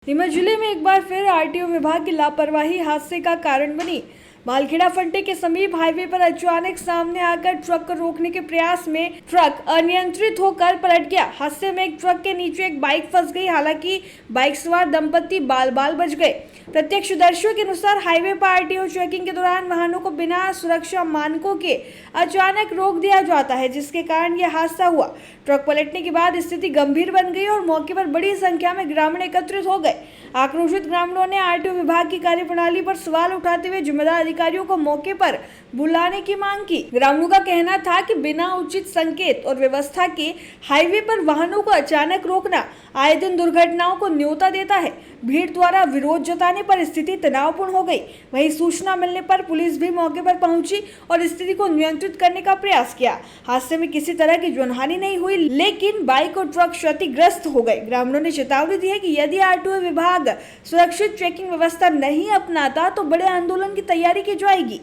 नीमच जिले में एक बार फिर आरटीओ विभाग की लापरवाही हादसे का कारण बनी। मालखेड़ा फंटे के समीप हाईवे पर अचानक सामने आकर ट्रक को रोकने के प्रयास में ट्रक अनियंत्रित होकर पलट गया। हादसे में एक ट्रक के नीचे एक बाइक फंस गई। हालांकि बाइक सवार दंपति बाल बाल बच गए। प्रत्यक्षदर्शियों के अनुसार हाईवे पर आरटीओ चेकिंग के दौरान वाहनों को बिना सुरक्षा मानकों के अचानक रोक दिया जाता है, जिसके कारण यह हादसा हुआ। ट्रक पलटने के बाद स्थिति गंभीर बन गई और मौके पर बड़ी संख्या में ग्रामीण एकत्रित हो गए। आक्रोशित ग्रामीणों ने आरटीओ विभाग की कार्यप्रणाली पर सवाल उठाते हुए जिम्मेदार अधिकारियों को मौके पर बुलाने की मांग की। ग्रामीणों का कहना था कि बिना उचित संकेत और व्यवस्था के हाईवे पर वाहनों को अचानक रोकना आए दिन दुर्घटनाओं को न्योता देता है। भीड़ द्वारा विरोध जताने पर स्थिति तनावपूर्ण हो गई। वहीं सूचना मिलने पर पुलिस भी मौके पर पहुंची और स्थिति को नियंत्रित करने का प्रयास किया। हादसे में किसी तरह की जनहानि नहीं हुई, लेकिन बाइक और ट्रक क्षतिग्रस्त हो गए। ग्रामीणों ने चेतावनी दी है कि यदि आरटीओ विभाग सुरक्षित चेकिंग व्यवस्था नहीं अपनाता तो बड़े आंदोलन की तैयारी की जाएगी।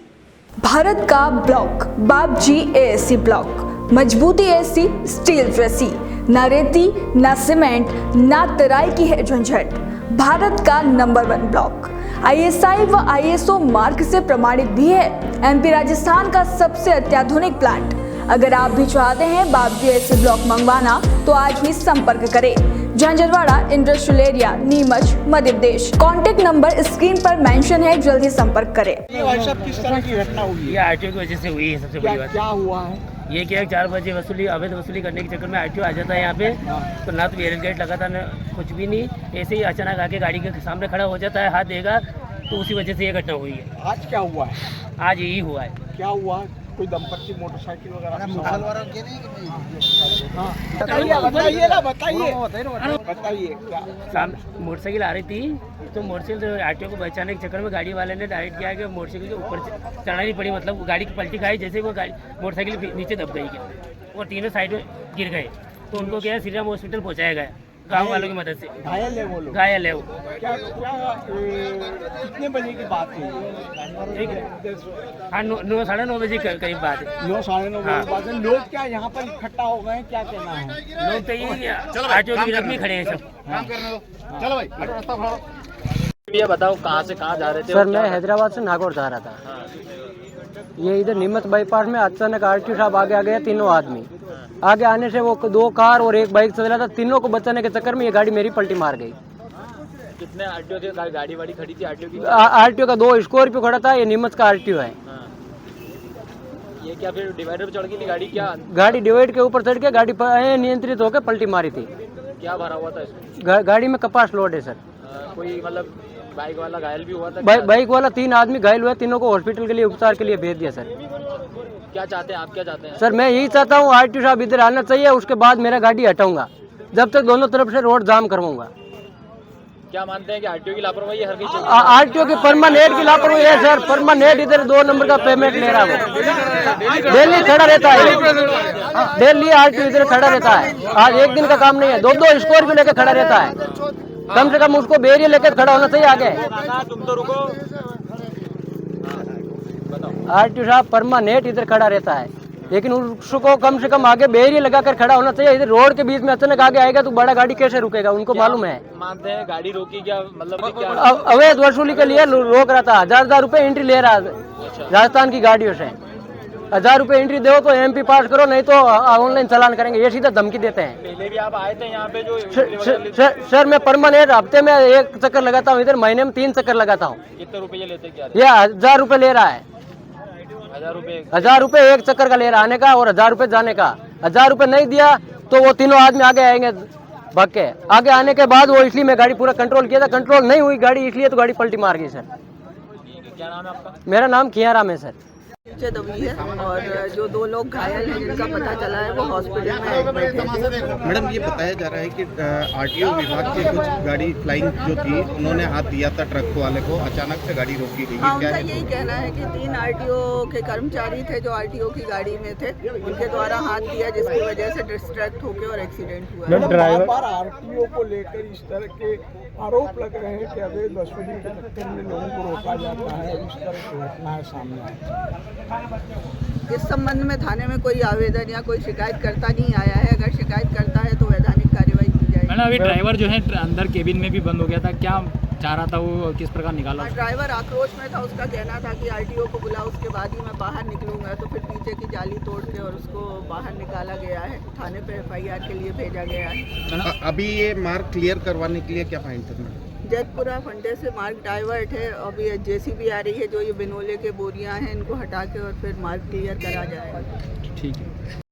भारत का ब्लॉक बाबजी एएससी ब्लॉक, मजबूती ऐसी स्टील जैसी, न रेती न सीमेंट न तराई की है झंझट। भारत का नंबर 1 ब्लॉक आईएसआई व आईएसओ मार्क से प्रमाणित भी है। एमपी राजस्थान का सबसे अत्याधुनिक प्लांट। अगर आप भी चाहते हैं बाबजी एएससी ब्लॉक मंगवाना तो आज ही संपर्क करें। Jhanjharwada industrial area, Neemuch, Madhya Pradesh. Contact number screen पर मेंशन है, जल्दी संपर्क करें। किस तरह की घटना हुई? ये आरटीओ की वजह से हुई है। सबसे बड़ी बात क्या हुआ है? ये क्या 4 बजे अवैध वसूली करने के चक्कर में आरटीओ आ जाता है यहाँ पे। तो ना तो बैरियर गेट लगा था, ना कुछ भी नहीं, ऐसे ही अचानक आके गाड़ी के सामने खड़ा हो जाता है, हाथ देगा, तो उसी वजह से ये घटना हुई है। आज क्या हुआ है? आज यही हुआ है। क्या हुआ? कोई दंपत्ति मोटरसाइकिल वगैरह बताइए क्या? मोटरसाइकिल आ रही थी, तो मोटरसाइकिल आरटीओ को बचाने के चक्कर में गाड़ी वाले ने डायरेक्ट किया कि मोटरसाइकिल के ऊपर चढ़ानी पड़ी। मतलब गाड़ी की पलटी खाई, जैसे वो गाड़ी मोटरसाइकिल नीचे दब गई क्या, और तीनों साइड में गिर गए। तो उनको क्या है, श्री राम हॉस्पिटल पहुँचाया गया गाँव वालों की मदद से। घायल है वो लोग? घायल है वो। क्या कितने बजे की बात है? हाँ, 9 साढ़े 9 बजे करीब बात है। 9 साढ़े 9 बजे बात है। लोग क्या यहाँ पर इकट्ठा हो गए, क्या कहना है? लोग तो यही आरटीओ के विरोध में खड़े हैं सब। चलो भाई, ये बताओ कहाँ से कहाँ जा रहे थे? सर, मैं हैदराबाद से नागौर जा रहा था। ये इधर नीमच बाईपास में अचानक आरटीओ साहब आगे आ गए। तीनों आदमी आगे आने से वो 2 कार और 1 बाइक चल रहा था। तीनों को बचाने के चक्कर में ये गाड़ी मेरी पलटी मार गई। कितने आरटीओ थे? गाड़ी वाड़ी खड़ी थी आरटीओ की? आरटीओ का 2 स्कॉर्पियो खड़ा था। ये नीमच का आरटीओ है। ये क्या फिर डिवाइडर पे चढ़ गई थी गाड़ी? क्या गाड़ी डिवाइड के ऊपर चढ़ के गाड़ी नियंत्रित होकर पलटी मारी थी। क्या भरा हुआ था इसमें? गाड़ी में कपास लोड है सर। कोई मतलब बाइक वाला घायल भी हुआ था? बाइक वाला 3 आदमी घायल हुए। तीनों को हॉस्पिटल के लिए उपचार के लिए भेज दिया सर। क्या चाहते हैं आप? क्या चाहते हैं? सर, मैं यही चाहता हूँ आरटीओ साहब इधर आना चाहिए। उसके बाद मेरा गाड़ी हटाऊंगा, जब तक दोनों तरफ से रोड जाम करवाऊंगा। क्या मानते हैं कि आरटीओ की लापरवाही है? हर कहीं आरटीओ की परमानेंट की लापरवाही है सर। परमानेंट इधर 2 नंबर का पेमेंट ले रहा है। डेली खड़ा रहता है। डेली आरटीओ इधर खड़ा रहता है। आज एक दिन का काम नहीं है। 2 स्कॉर्पियो लेकर खड़ा रहता है। कम से कम उसको बैरियर लेकर खड़ा होना चाहिए आगे। तुम तो रुको। आरटीओ साहब परमानेंट इधर खड़ा रहता है, लेकिन उसको कम से कम आगे बैरियर लगाकर खड़ा होना चाहिए। इधर रोड के बीच में अचानक आगे आएगा तो बड़ा गाड़ी कैसे रुकेगा? उनको मालूम है। मानते हैं गाड़ी रोकी? क्या मतलब क्या? अवैध वसूली के लिए रोक रहा था। 1000 रुपए एंट्री ले रहा राजस्थान की गाड़ियों से। 1000 रुपए एंट्री दो तो एमपी पास करो, नहीं तो ऑनलाइन चालान करेंगे। ये सीधा धमकी देते हैं। पहले भी आप आए थे यहाँ पे जो? सर, मैं परमानेंट हफ्ते में 1 चक्कर लगाता हूँ, इधर महीने में 3 चक्कर लगाता हूँ। कितने रुपये लेते? क्या ये 1000 रुपए ले रहा है। 1000 रुपए 1 चक्कर का ले रहा आने का और 1000 रुपए जाने का। 1000 रुपए नहीं दिया तो वो तीनों आदमी आगे आएंगे भाग के। आगे आने के बाद वो, इसलिए मैं गाड़ी पूरा कंट्रोल किया था। कंट्रोल नहीं हुई गाड़ी, इसलिए तो गाड़ी पलटी मार गई सर। क्या नाम है आपका? मेरा नाम खियाराम है सर। दबी है और जो 2 लोग घायल हैं जिनका पता चला है वो हॉस्पिटल में एडमिट है। मैडम, ये बताया जा रहा है कि आरटीओ विभाग के कुछ गाड़ी फ्लाइंग जो थी, उन्होंने हाथ दिया था ट्रक वाले को, अचानक से गाड़ी रोकी गई। हाँ, उनका यही कहना है कि 3 आरटीओ के कर्मचारी थे जो आरटीओ की गाड़ी में थे, उनके द्वारा हाथ दिया, जिसकी वजह से डिस्ट्रैक्ट होकर और एक्सीडेंट हुआ। बार आरटीओ को लेकर इस तरह के आरोप लग रहे हैं कि अवैध वसूली के चक्कर में लोगों को रोका जाता है, इस तरह की घटनाएं सामने आई। इस संबंध में थाने में कोई आवेदन या कोई शिकायत करता नहीं आया है। अगर शिकायत करता है तो वैधानिक कार्रवाई की जाएगी। मैडम अभी ड्राइवर जो है अंदर केबिन में भी बंद हो गया था, क्या चाह रहा था वो, किस प्रकार निकाला? ड्राइवर आक्रोश में था, उसका कहना था कि आरटीओ को बुलाओ, उसके बाद ही मैं बाहर निकलूंगा। तो फिर पीछे की जाली तोड़ के और उसको बाहर निकाला गया है, थाने पे FIR के लिए भेजा गया है। अभी ये मार्ग क्लियर करवाने के लिए क्या फाइन करना है? जैतपुरा फंडे से मार्ग डाइवर्ट है, अभी JCB आ रही है, जो ये बिनोले के बोरियां हैं इनको हटा के और फिर मार्ग क्लियर करा जाएगा। ठीक है।